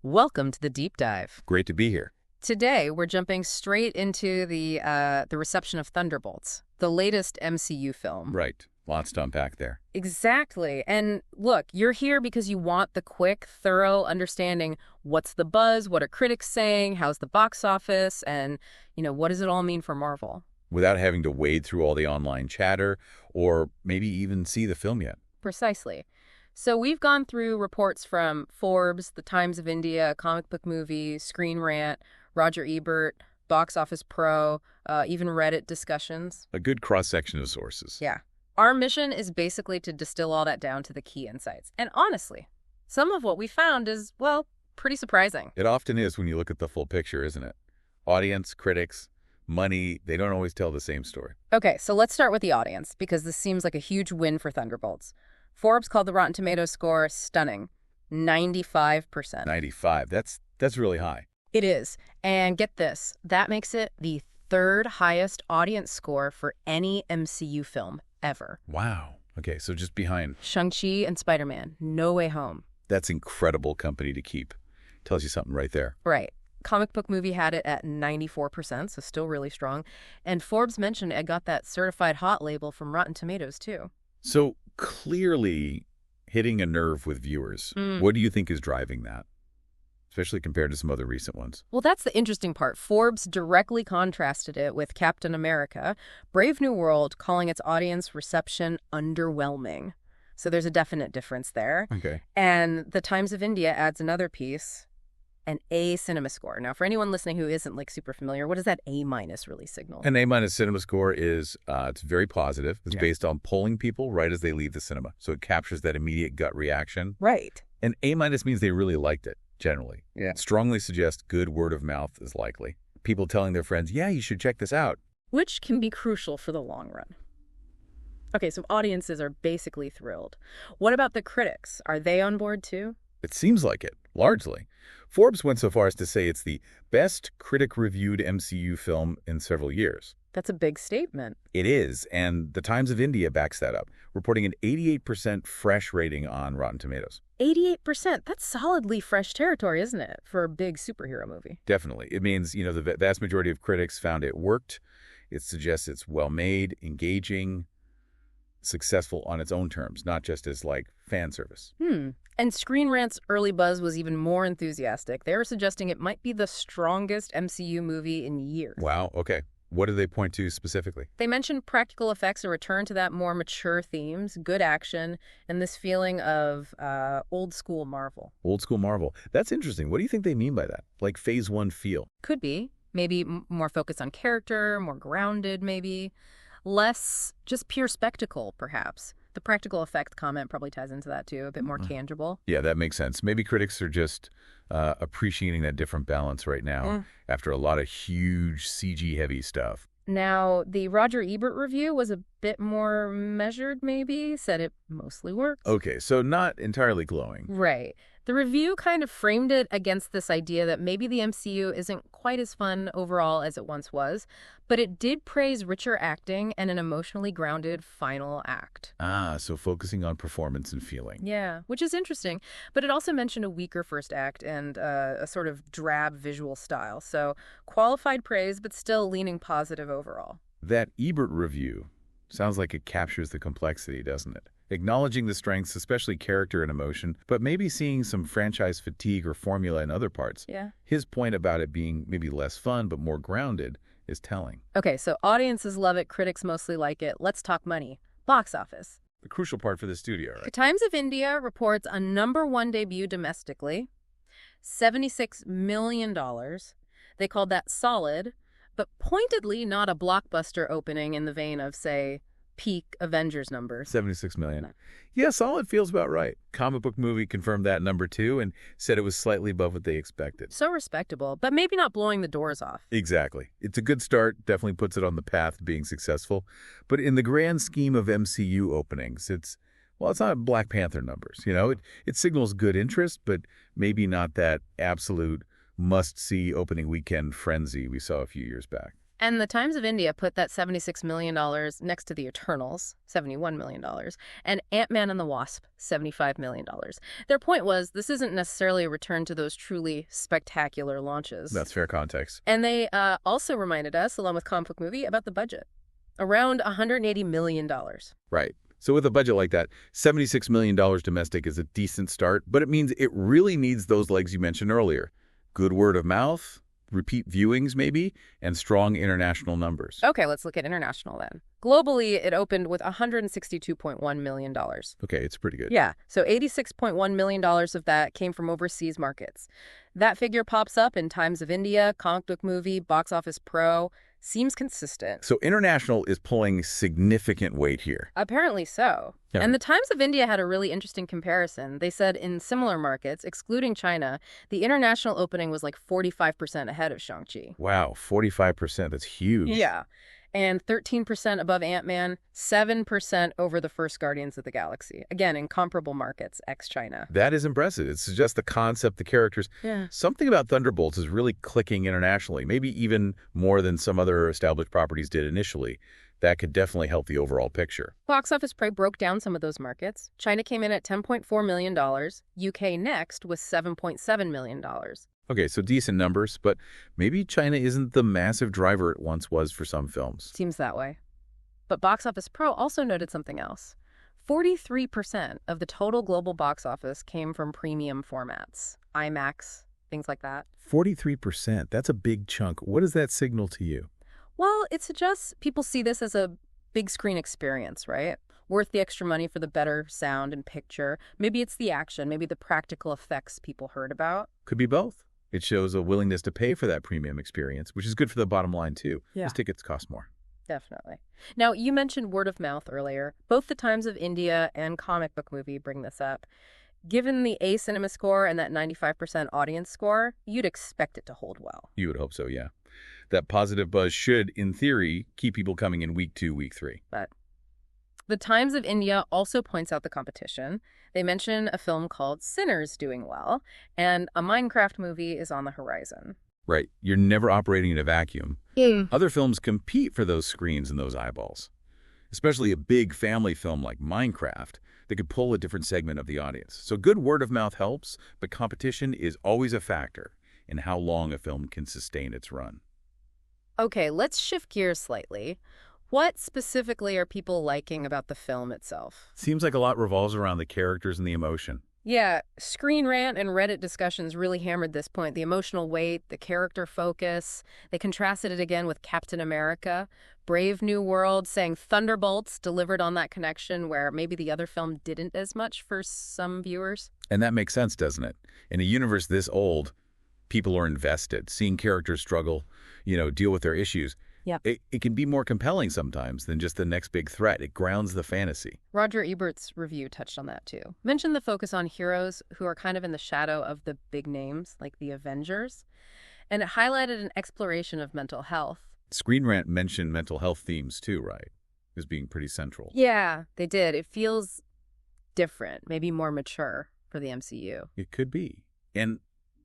Welcome to the deep dive. Great to be here. Today, we're jumping straight into the reception of Thunderbolts, the latest MCU film. Right. Lots to unpack there. Exactly. And look, you're here because you want the quick, thorough understanding. What's the buzz? What are critics saying? How's the box office? And, what does it all mean for Marvel? Without having to wade through all the online chatter or maybe even see the film yet. Precisely. So we've gone through reports from Forbes, The Times of India, Comic Book Movie, Screen Rant, Roger Ebert, Box Office Pro, even Reddit discussions. A good cross-section of sources. Yeah. Our mission is basically to distill all that down to the key insights. And honestly, some of what we found is, pretty surprising. It often is when you look at the full picture, isn't it? Audience, critics, money, they don't always tell the same story. Okay, so let's start with the audience, because this seems like a huge win for Thunderbolts. Forbes called the Rotten Tomatoes score stunning, 95%. 95. That's really high. It is. And get this, that makes it the third highest audience score for any MCU film ever. Wow. Okay, so just behind. Shang-Chi and Spider-Man, No Way Home. That's incredible company to keep. Tells you something right there. Right. Comic Book Movie had it at 94%, so still really strong. And Forbes mentioned it got that certified hot label from Rotten Tomatoes, too. So clearly hitting a nerve with viewers. What do you think is driving that? Especially compared to some other recent ones. Well, that's the interesting part. Forbes directly contrasted it with Captain America, Brave New World, calling its audience reception underwhelming. So there's a definite difference there. Okay. And The Times of India adds another piece, an A cinema score. Now, for anyone listening who isn't super familiar, what does that A- really signal? An A- cinema score is it's very positive. It's based on polling people right as they leave the cinema. So it captures that immediate gut reaction. Right. And A- means they really liked it, generally. Yeah. Strongly suggests good word of mouth is likely. People telling their friends, yeah, you should check this out. Which can be crucial for the long run. Okay, so audiences are basically thrilled. What about the critics? Are they on board too? It seems like it, largely. Forbes went so far as to say it's the best critic-reviewed MCU film in several years. That's a big statement. It is, and The Times of India backs that up, reporting an 88% fresh rating on Rotten Tomatoes. 88%? That's solidly fresh territory, isn't it, for a big superhero movie? Definitely. It means, the vast majority of critics found it worked. It suggests it's well-made, engaging, successful on its own terms, not just as, fan service. And Screen Rant's early buzz was even more enthusiastic. They were suggesting it might be the strongest MCU movie in years. Wow, okay. What do they point to specifically? They mentioned practical effects, a return to that more mature themes, good action, and this feeling of old-school Marvel. Old-school Marvel. That's interesting. What do you think they mean by that? Like Phase 1 feel? Could be. Maybe more focused on character, more grounded, maybe. Less just pure spectacle, perhaps. The practical effect comment probably ties into that, too, a bit more tangible. Yeah, that makes sense. Maybe critics are just appreciating that different balance right now after a lot of huge CG-heavy stuff. Now, the Roger Ebert review was a bit more measured, maybe. Said it mostly worked. Okay, so not entirely glowing. Right. The review kind of framed it against this idea that maybe the MCU isn't quite as fun overall as it once was, but it did praise richer acting and an emotionally grounded final act. So focusing on performance and feeling. Yeah, which is interesting. But it also mentioned a weaker first act and a sort of drab visual style. So qualified praise, but still leaning positive overall. That Ebert review sounds like it captures the complexity, doesn't it? Acknowledging the strengths, especially character and emotion, but maybe seeing some franchise fatigue or formula in other parts. Yeah. His point about it being maybe less fun but more grounded is telling. Okay, so audiences love it, critics mostly like it. Let's talk money. Box office. The crucial part for the studio, The right? Times of India reports a #1 debut domestically, $76 million. They called that solid, but pointedly not a blockbuster opening in the vein of, say, peak Avengers numbers. 76 million. Yeah, solid feels about right. Comic Book Movie confirmed that number 2 and said it was slightly above what they expected. So respectable, but maybe not blowing the doors off. Exactly. It's a good start, definitely puts it on the path to being successful. But in the grand scheme of MCU openings, it's not Black Panther numbers. It signals good interest, but maybe not that absolute must-see opening weekend frenzy we saw a few years back. And the Times of India put that $76 million next to The Eternals, $71 million, and Ant-Man and the Wasp, $75 million. Their point was this isn't necessarily a return to those truly spectacular launches. That's fair context. And they also reminded us, along with Comic Book Movie, about the budget. Around $180 million. Right. So with a budget like that, $76 million domestic is a decent start, but it means it really needs those legs you mentioned earlier. Good word of mouth, repeat viewings maybe, and strong international numbers. Okay, let's look at international then. Globally, it opened with $162.1 million. Okay, it's pretty good. Yeah, so $86.1 million of that came from overseas markets. That figure pops up in Times of India, Comic Book Movie, Box Office Pro. Seems consistent. So international is pulling significant weight here. Apparently so. Yeah. And the Times of India had a really interesting comparison. They said in similar markets, excluding China, the international opening was like 45% ahead of Shang-Chi. Wow, 45%. That's huge. Yeah. And 13% above Ant-Man, 7% over the first Guardians of the Galaxy. Again, in comparable markets, ex-China. That is impressive. It suggests the concept, the characters. Yeah. Something about Thunderbolts is really clicking internationally, maybe even more than some other established properties did initially. That could definitely help the overall picture. Box Office Pro broke down some of those markets. China came in at $10.4 million. UK next was $7.7 million. Okay, so decent numbers, but maybe China isn't the massive driver it once was for some films. Seems that way. But Box Office Pro also noted something else. 43% of the total global box office came from premium formats, IMAX, things like that. 43%, that's a big chunk. What does that signal to you? Well, it suggests people see this as a big screen experience, right? Worth the extra money for the better sound and picture. Maybe it's the action, maybe the practical effects people heard about. Could be both. It shows a willingness to pay for that premium experience, which is good for the bottom line, too. Yeah. These tickets cost more. Definitely. Now, you mentioned word of mouth earlier. Both the Times of India and Comic Book Movie bring this up. Given the A Cinema score and that 95% audience score, you'd expect it to hold well. You would hope so, yeah. That positive buzz should, in theory, keep people coming in week 2, week 3. But the Times of India also points out the competition. They mention a film called Sinners doing well, and a Minecraft movie is on the horizon. Right. You're never operating in a vacuum. Other films compete for those screens and those eyeballs. Especially a big family film like Minecraft that could pull a different segment of the audience. So good word of mouth helps, but competition is always a factor in how long a film can sustain its run. Okay, let's shift gears slightly. What specifically are people liking about the film itself? Seems like a lot revolves around the characters and the emotion. Yeah, Screen Rant and Reddit discussions really hammered this point. The emotional weight, the character focus. They contrasted it again with Captain America. Brave New World saying Thunderbolts delivered on that connection where maybe the other film didn't as much for some viewers. And that makes sense, doesn't it? In a universe this old, people are invested. Seeing characters struggle, deal with their issues. Yep. It can be more compelling sometimes than just the next big threat. It grounds the fantasy. Roger Ebert's review touched on that too. Mentioned the focus on heroes who are kind of in the shadow of the big names, like the Avengers. And it highlighted an exploration of mental health. Screen Rant mentioned mental health themes too, right? As being pretty central. Yeah, they did. It feels different, maybe more mature for the MCU. It could be. And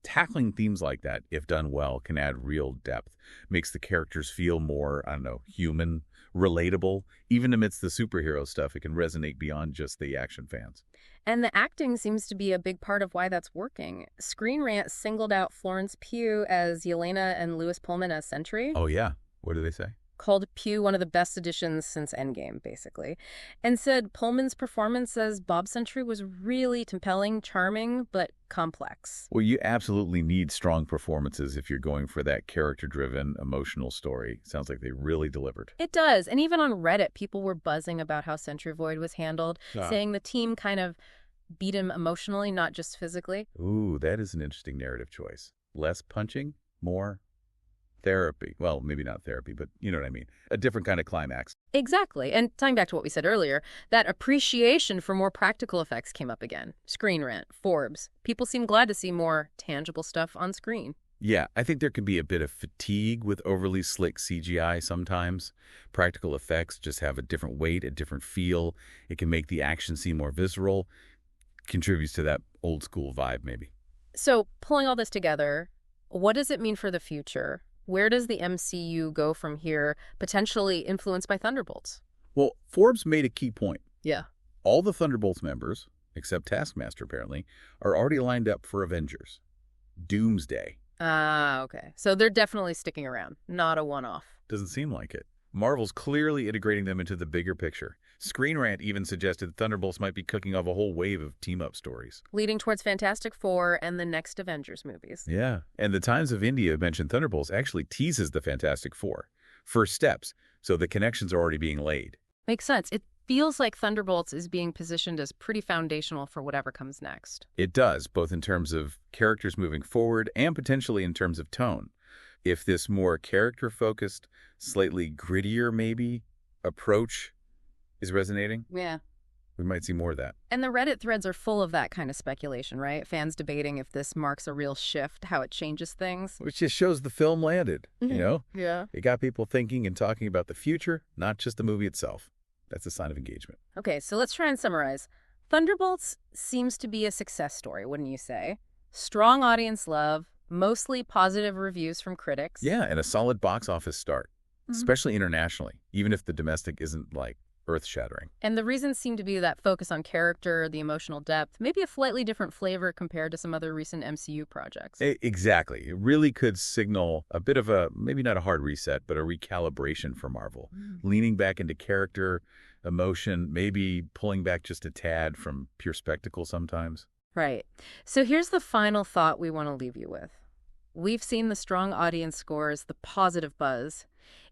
tackling themes like that, if done well, can add real depth. Makes the characters feel more, human, relatable. Even amidst the superhero stuff, it can resonate beyond just the action fans. And the acting seems to be a big part of why that's working. Screen Rant singled out Florence Pugh as Yelena and Louis Pullman as Sentry. Oh, yeah. What do they say? Called Pugh one of the best additions since Endgame, basically. And said Pullman's performance as Bob Sentry was really compelling, charming, but complex. Well, you absolutely need strong performances if you're going for that character-driven, emotional story. Sounds like they really delivered. It does. And even on Reddit, people were buzzing about how Sentry Void was handled, saying the team kind of beat him emotionally, not just physically. Ooh, that is an interesting narrative choice. Less punching, more therapy. Well, maybe not therapy, but you know what I mean. A different kind of climax. Exactly. And tying back to what we said earlier, that appreciation for more practical effects came up again. Screen Rant, Forbes. People seem glad to see more tangible stuff on screen. Yeah, I think there can be a bit of fatigue with overly slick CGI sometimes. Practical effects just have a different weight, a different feel. It can make the action seem more visceral. Contributes to that old school vibe, maybe. So pulling all this together, what does it mean for the future? Where does the MCU go from here, potentially influenced by Thunderbolts? Well, Forbes made a key point. Yeah. All the Thunderbolts members, except Taskmaster apparently, are already lined up for Avengers. Doomsday. Ah, okay. So they're definitely sticking around, not a one-off. Doesn't seem like it. Marvel's clearly integrating them into the bigger picture. Screen Rant even suggested Thunderbolts might be cooking off a whole wave of team-up stories. Leading towards Fantastic Four and the next Avengers movies. Yeah, and the Times of India mentioned Thunderbolts actually teases the Fantastic Four. First steps, so the connections are already being laid. Makes sense. It feels like Thunderbolts is being positioned as pretty foundational for whatever comes next. It does, both in terms of characters moving forward and potentially in terms of tone. If this more character-focused, slightly grittier maybe, approach is resonating, Yeah. we might see more of that. And the Reddit threads are full of that kind of speculation, right? Fans debating if this marks a real shift, how it changes things. Which just shows the film landed, you know? Yeah. It got people thinking and talking about the future, not just the movie itself. That's a sign of engagement. Okay, so let's try and summarize. Thunderbolts seems to be a success story, wouldn't you say? Strong audience love, mostly positive reviews from critics. Yeah, and a solid box office start, especially internationally, even if the domestic isn't, like, earth-shattering. And the reasons seem to be that focus on character, the emotional depth, maybe a slightly different flavor compared to some other recent MCU projects. Exactly. It really could signal a bit of a, maybe not a hard reset, but a recalibration for Marvel. Leaning back into character, emotion, maybe pulling back just a tad from pure spectacle sometimes. Right. So here's the final thought we want to leave you with. We've seen the strong audience scores, the positive buzz.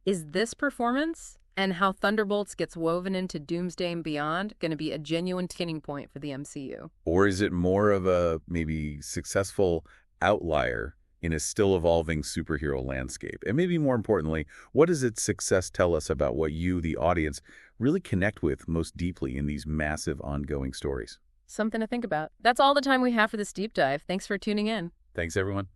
Is this performance and how Thunderbolts gets woven into Doomsday and beyond going to be a genuine turning point for the MCU? Or is it more of a maybe successful outlier in a still evolving superhero landscape? And maybe more importantly, what does its success tell us about what you, the audience, really connect with most deeply in these massive ongoing stories? Something to think about. That's all the time we have for this deep dive. Thanks for tuning in. Thanks, everyone.